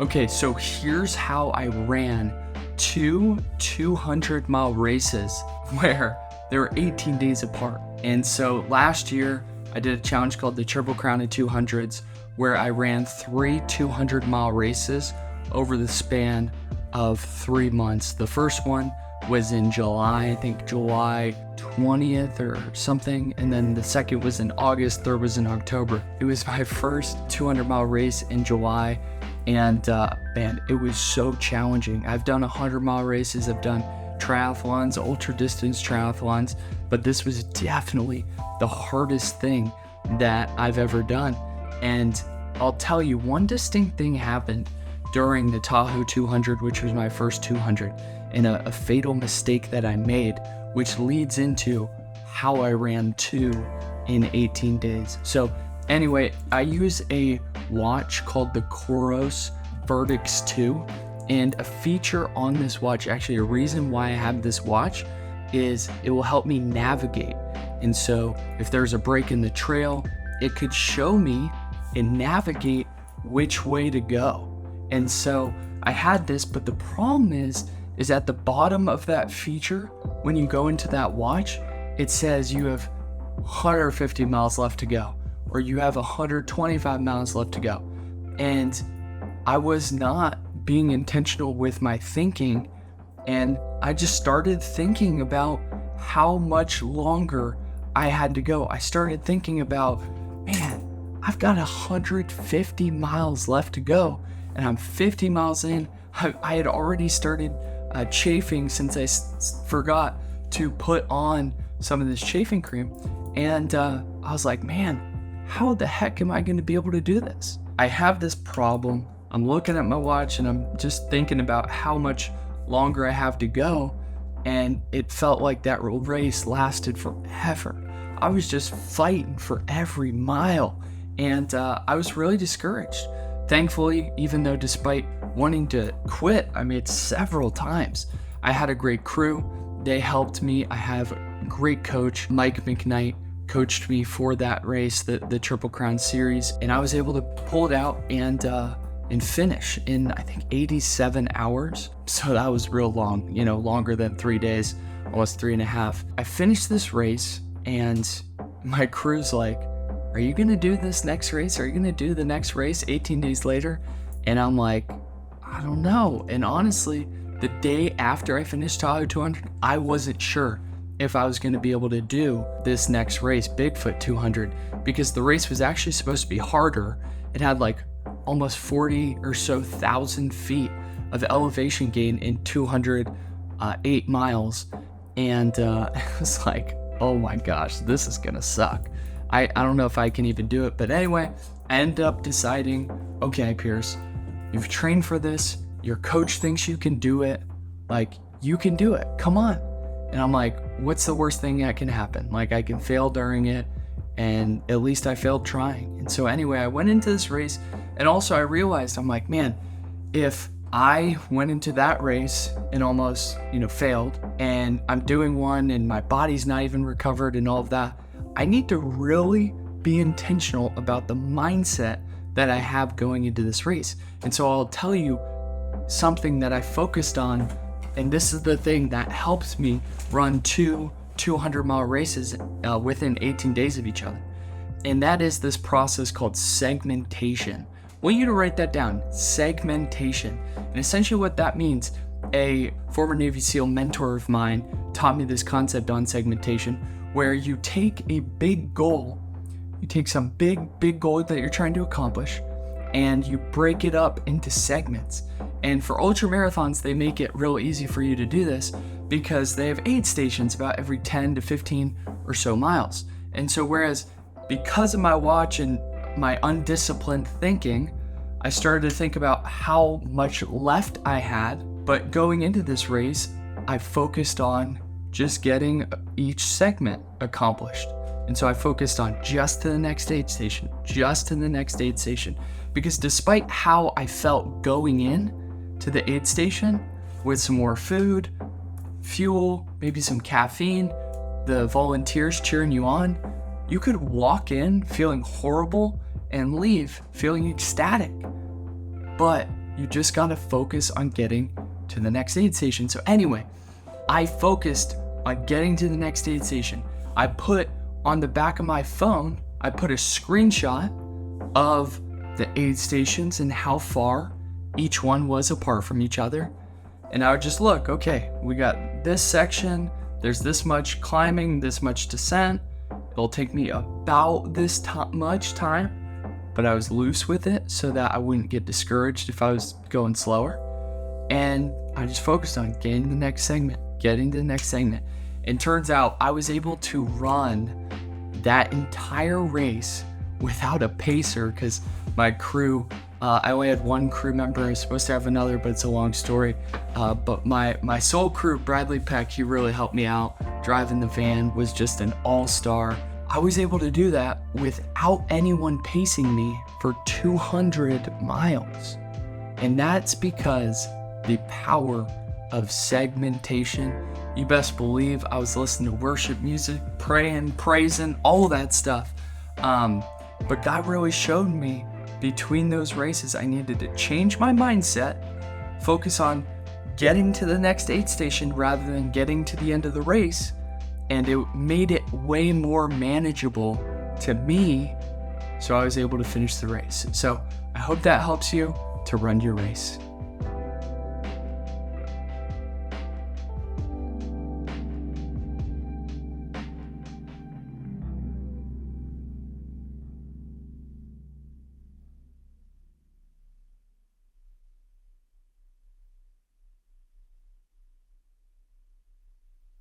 Okay, so here's how I ran two 200-mile races where they were 18 days apart. And so last year, I did a challenge called the Triple Crown of 200s, where I ran three 200-mile races over the span of 3 months. The first one was in July, I think July 20th or something. And then the second was in August, third was in October. It was my first 200-mile race in July. And man, it was so challenging. I've done 100-mile races, I've done triathlons, ultra distance triathlons, but this was definitely the hardest thing that I've ever done. And I'll tell you, one distinct thing happened during the Tahoe 200, which was my first 200, and a fatal mistake that I made, which leads into how I ran two in 18 days. So anyway, I use a watch called the Coros Vertix 2, and a feature on this watch, actually a reason why I have this watch, is it will help me navigate. And so if there's a break in the trail, it could show me and navigate which way to go. And so I had this, but the problem is at the bottom of that feature, when you go into that watch, it says you have 150 miles left to go, or you have 125 miles left to go. And I was not being intentional with my thinking, and I just started thinking about how much longer I had to go. I started thinking about, man, I've got 150 miles left to go, and I'm 50 miles in. I had already started chafing since I forgot to put on some of this chafing cream, and I was like, man, how the heck am I going to be able to do this? I have this problem. I'm looking at my watch and I'm just thinking about how much longer I have to go, and it felt like that race lasted forever. I was just fighting for every mile, and I was really discouraged. Thankfully, even though despite wanting to quit, I made several times, I had a great crew. They helped me. I have a great coach, Mike McKnight, coached me for that race, the Triple Crown series, and I was able to pull it out and finish in, I think, 87 hours. So that was real long, longer than 3 days, almost 3.5. I finished this race, and my crew's like, are you gonna do this next race? Are you gonna do the next race 18 days later? And I'm like, I don't know. And honestly, the day after I finished Tahoe 200, I wasn't sure if I was gonna be able to do this next race, Bigfoot 200, because the race was actually supposed to be harder. It had like almost 40 or so thousand feet of elevation gain in 208 miles. And it was like, oh my gosh, this is gonna suck. I don't know if I can even do it. But anyway, I ended up deciding, okay, Pierce, you've trained for this. Your coach thinks you can do it. Like, you can do it. Come on. And I'm like, what's the worst thing that can happen? Like, I can fail during it, and at least I failed trying. And so anyway, I went into this race, and also I realized, I'm like, man, if I went into that race and almost, failed, and I'm doing one and my body's not even recovered and all of that, I need to really be intentional about the mindset that I have going into this race. And so I'll tell you something that I focused on, and this is the thing that helps me run two 200-mile races within 18 days of each other. And that is this process called segmentation. I want you to write that down, segmentation. And essentially what that means, a former Navy SEAL mentor of mine taught me this concept on segmentation, where you take a big goal, you take some big goal that you're trying to accomplish, and you break it up into segments. And for ultra marathons, they make it real easy for you to do this because they have aid stations about every 10 to 15 or so miles. And so whereas because of my watch and my undisciplined thinking, I started to think about how much left I had. But going into this race, I focused on just getting each segment accomplished. And so I focused on just to the next aid station, just to the next aid station. Because despite how I felt going in to the aid station with some more food, fuel, maybe some caffeine, the volunteers cheering you on, you could walk in feeling horrible and leave feeling ecstatic. But You just gotta focus on getting to the next aid station. So anyway, I focused on getting to the next aid station. I put on the back of my phone, I put a screenshot of the aid stations and how far each one was apart from each other. And I would just look, okay, we got this section, there's this much climbing, this much descent. It'll take me about this much time, but I was loose with it so that I wouldn't get discouraged if I was going slower. And I just focused on getting to the next segment. And turns out I was able to run that entire race without a pacer because my crew, I only had one crew member. I was supposed to have another, but it's a long story. But my sole crew, Bradley Peck, he really helped me out. Driving the van was just an all-star. I was able to do that without anyone pacing me for 200 miles. And that's because the power of segmentation. You best believe I was listening to worship music, praying, praising, all that stuff. But God really showed me between those races, I needed to change my mindset, focus on getting to the next aid station rather than getting to the end of the race. And it made it way more manageable to me, so I was able to finish the race. So I hope that helps you to run your race.